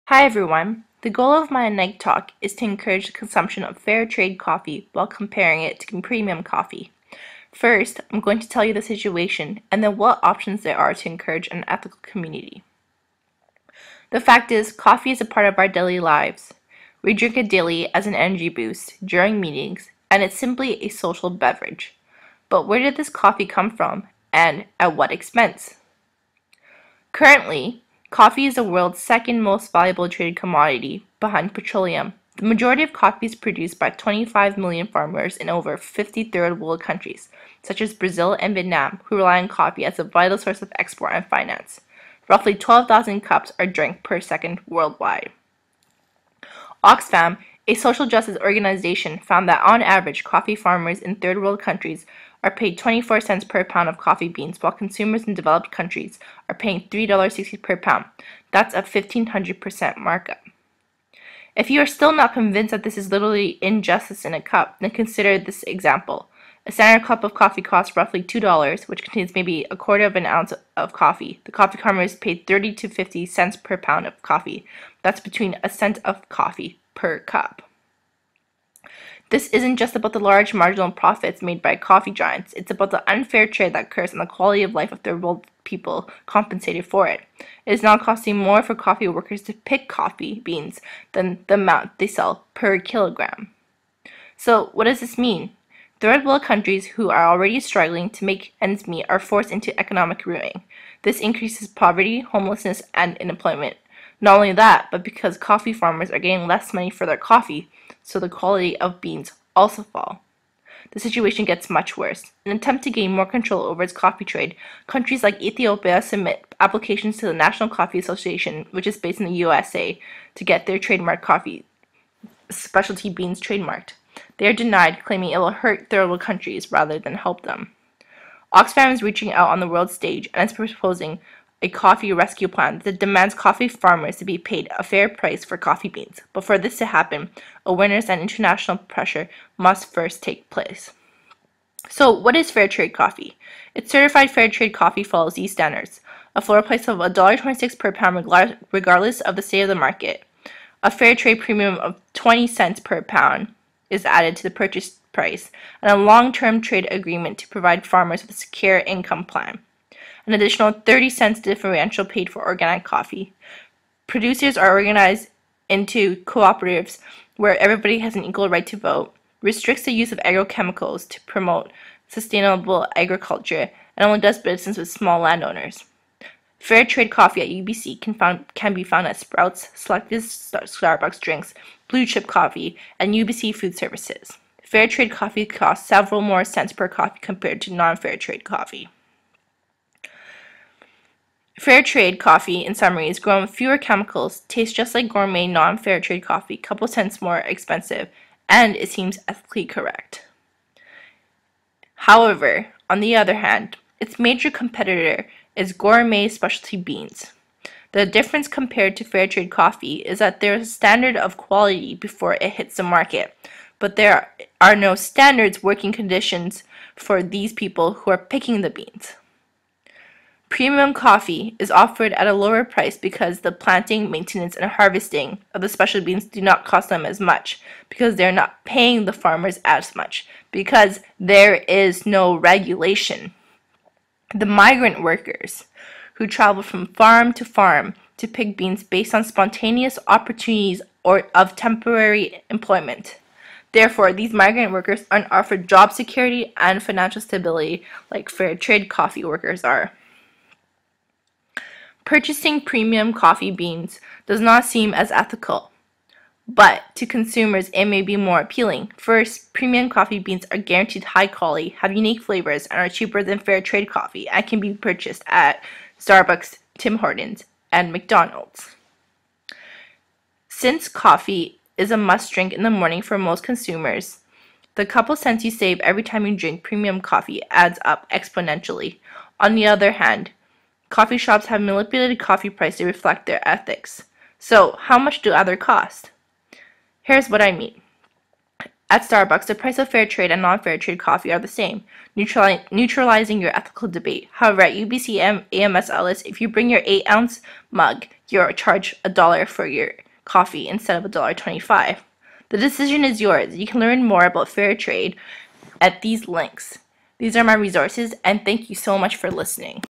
Hi everyone. The goal of my Nike talk is to encourage the consumption of fair trade coffee while comparing it to premium coffee. First, I'm going to tell you the situation and then what options there are to encourage an ethical community. The fact is, coffee is a part of our daily lives. We drink it daily as an energy boost during meetings, and it's simply a social beverage. But where did this coffee come from, and at what expense? Currently, coffee is the world's second most valuable traded commodity, behind petroleum. The majority of coffee is produced by 25 million farmers in over 50 third world countries, such as Brazil and Vietnam, who rely on coffee as a vital source of export and finance. Roughly 12,000 cups are drank per second worldwide. Oxfam, a social justice organization, found that on average, coffee farmers in third world countries are paid 24 cents per pound of coffee beans, while consumers in developed countries are paying $3.60 per pound. That's a 1,500% markup. If you are still not convinced that this is literally injustice in a cup, then consider this example. A standard cup of coffee costs roughly $2, which contains maybe a quarter of an ounce of coffee. The coffee farmers paid 30 to 50 cents per pound of coffee. That's between a cent of coffee per cup. This isn't just about the large marginal profits made by coffee giants. It's about the unfair trade that occurs and the quality of life of third world people compensated for it. It is now costing more for coffee workers to pick coffee beans than the amount they sell per kilogram. So what does this mean? Third world countries who are already struggling to make ends meet are forced into economic ruin. This increases poverty, homelessness, and unemployment. Not only that, but because coffee farmers are getting less money for their coffee, so the quality of beans also fall. The situation gets much worse. In an attempt to gain more control over its coffee trade, countries like Ethiopia submit applications to the National Coffee Association, which is based in the USA, to get their trademark coffee specialty beans trademarked. They are denied, claiming it will hurt third world countries rather than help them. Oxfam is reaching out on the world stage and is proposing a coffee rescue plan that demands coffee farmers to be paid a fair price for coffee beans. But for this to happen, awareness and international pressure must first take place. So, what is fair trade coffee? It's certified fair trade coffee follows these standards: a floor price of $1.26 per pound regardless of the state of the market. A fair trade premium of 20 cents per pound is added to the purchase price, and a long-term trade agreement to provide farmers with a secure income plan. An additional 30 cents differential paid for organic coffee. Producers are organized into cooperatives where everybody has an equal right to vote, restricts the use of agrochemicals to promote sustainable agriculture, and only does business with small landowners. Fair trade coffee at UBC can be found at Sprouts, selected Starbucks drinks, Blue Chip Coffee, and UBC Food Services. Fair trade coffee costs several more cents per coffee compared to non-fair trade coffee. Fair trade coffee, in summary, is grown with fewer chemicals, tastes just like gourmet non-fair trade coffee, couple cents more expensive, and it seems ethically correct. However, on the other hand, its major competitor is gourmet specialty beans. The difference compared to fair trade coffee is that there is a standard of quality before it hits the market, but there are no standards working conditions for these people who are picking the beans. Premium coffee is offered at a lower price because the planting, maintenance, and harvesting of the special beans do not cost them as much, because they're not paying the farmers as much, because there is no regulation. The migrant workers who travel from farm to pick beans based on spontaneous opportunities or of temporary employment. Therefore, these migrant workers aren't offered job security and financial stability like fair trade coffee workers are. Purchasing premium coffee beans does not seem as ethical, but to consumers it may be more appealing. First, premium coffee beans are guaranteed high quality, have unique flavors, and are cheaper than fair trade coffee and can be purchased at Starbucks, Tim Hortons, and McDonald's. Since coffee is a must drink in the morning for most consumers, the couple cents you save every time you drink premium coffee adds up exponentially. On the other hand, coffee shops have manipulated coffee price to reflect their ethics. So, how much do others cost? Here's what I mean. At Starbucks, the price of fair trade and non-fair trade coffee are the same, neutralizing your ethical debate. However, at UBC AMS Ellis, if you bring your 8-ounce mug, you're charged $1 for your coffee instead of $1.25. The decision is yours. You can learn more about fair trade at these links. These are my resources, and thank you so much for listening.